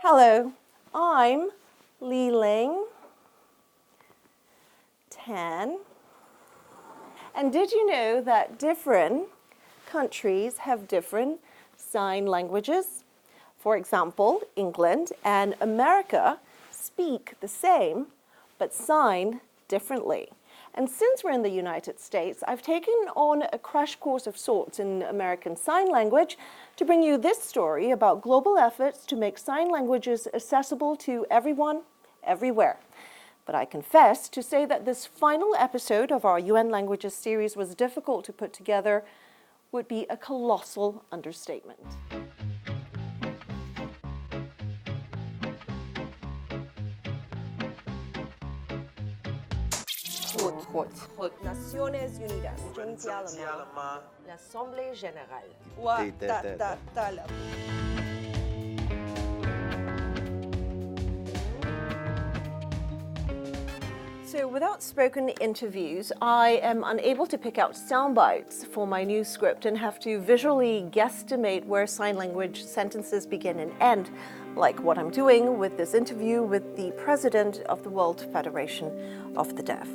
Hello, I'm Liling Tan. And did you know that different countries have different sign languages? For example, England and America speak the same, but sign differently. And since we're in the United States, I've taken on a crash course of sorts in American Sign Language to bring you this story about global efforts to make sign languages accessible to everyone, everywhere. But I confess to say that this final episode of our UN Languages series was difficult to put together would be a colossal understatement. Naciones Unidas, l'Assemblée Générale. So without spoken interviews, I am unable to pick out sound bites for my new script and have to visually guesstimate where sign language sentences begin and end, like what I'm doing with this interview with the president of the World Federation of the Deaf.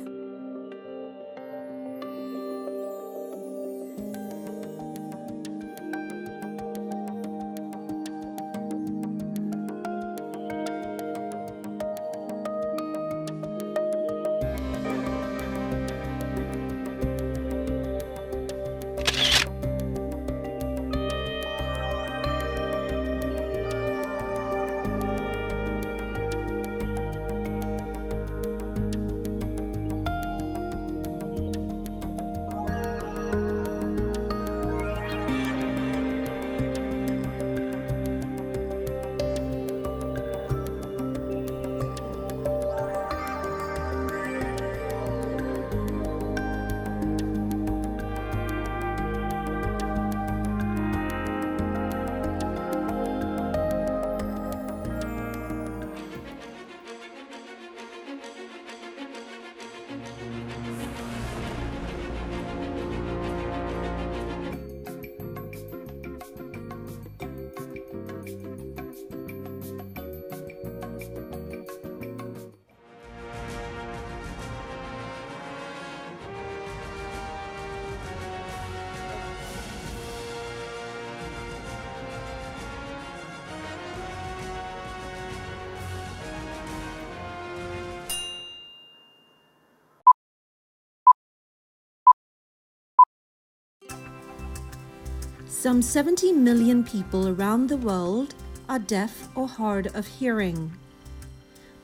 Some 70 million people around the world are deaf or hard of hearing.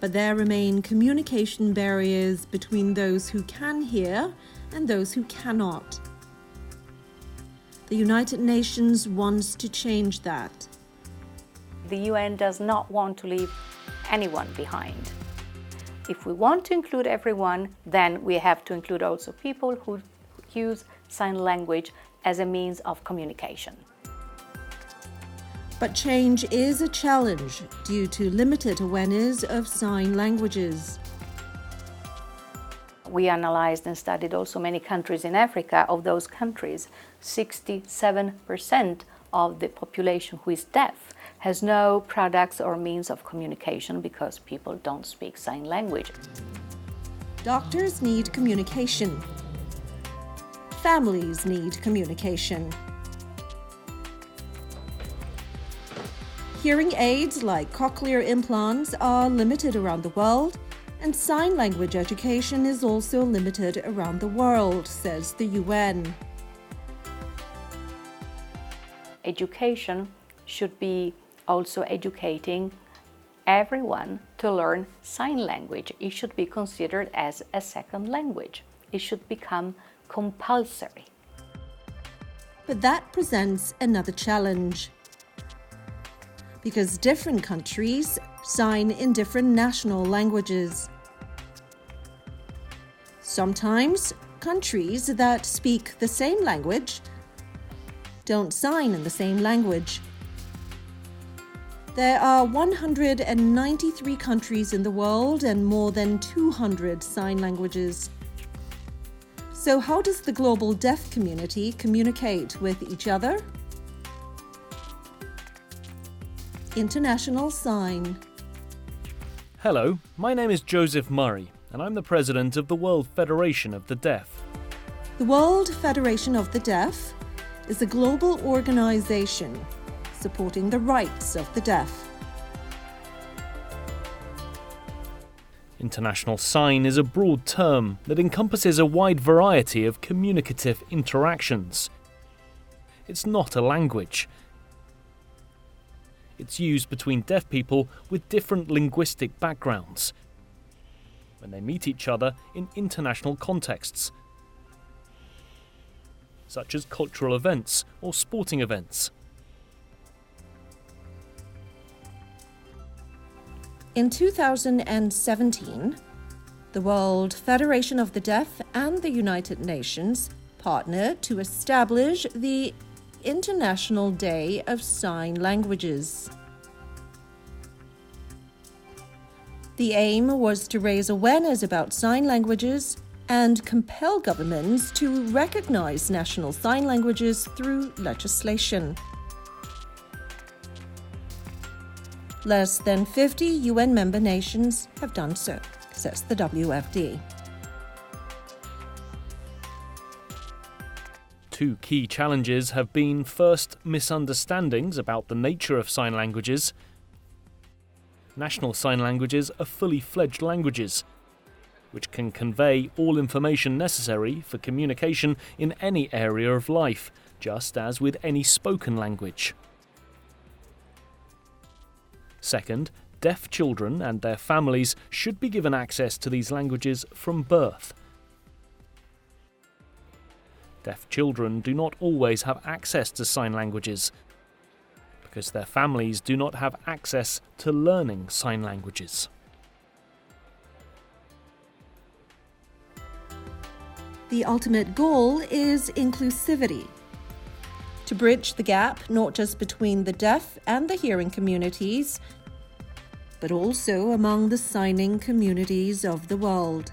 But there remain communication barriers between those who can hear and those who cannot. The United Nations wants to change that. The UN does not want to leave anyone behind. If we want to include everyone, then we have to include also people who use sign language as a means of communication. But change is a challenge due to limited awareness of sign languages. We analyzed and studied also many countries in Africa. Of those countries, 67% of the population who is deaf has no products or means of communication because people don't speak sign language. Doctors need communication. Families need communication. Hearing aids like cochlear implants are limited around the world, and sign language education is also limited around the world, says the UN. Education should be also educating everyone to learn sign language. It should be considered as a second language. It should become compulsory. But that presents another challenge. Because different countries sign in different national languages. Sometimes countries that speak the same language don't sign in the same language. There are 193 countries in the world and more than 200 sign languages. So how does the global deaf community communicate with each other? International Sign. Hello, my name is Joseph Murray, and I'm the president of the World Federation of the Deaf. The World Federation of the Deaf is a global organization supporting the rights of the deaf. International Sign is a broad term that encompasses a wide variety of communicative interactions. It's not a language. It's used between deaf people with different linguistic backgrounds when they meet each other in international contexts, such as cultural events or sporting events. In 2017, the World Federation of the Deaf and the United Nations partnered to establish the International Day of Sign Languages. The aim was to raise awareness about sign languages and compel governments to recognize national sign languages through legislation. Less than 50 UN member nations have done so, says the W.F.D. Two key challenges have been, first, misunderstandings about the nature of sign languages. National sign languages are fully fledged languages, which can convey all information necessary for communication in any area of life, just as with any spoken language. Second, deaf children and their families should be given access to these languages from birth. Deaf children do not always have access to sign languages because their families do not have access to learning sign languages. The ultimate goal is inclusivity, to bridge the gap not just between the deaf and the hearing communities, but also among the signing communities of the world,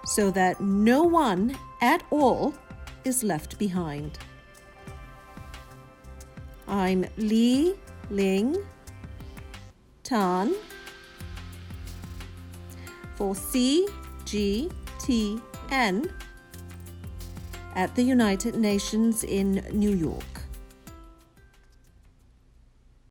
so that no one at all is left behind. I'm Liling Tan for CGTN at the United Nations in New York.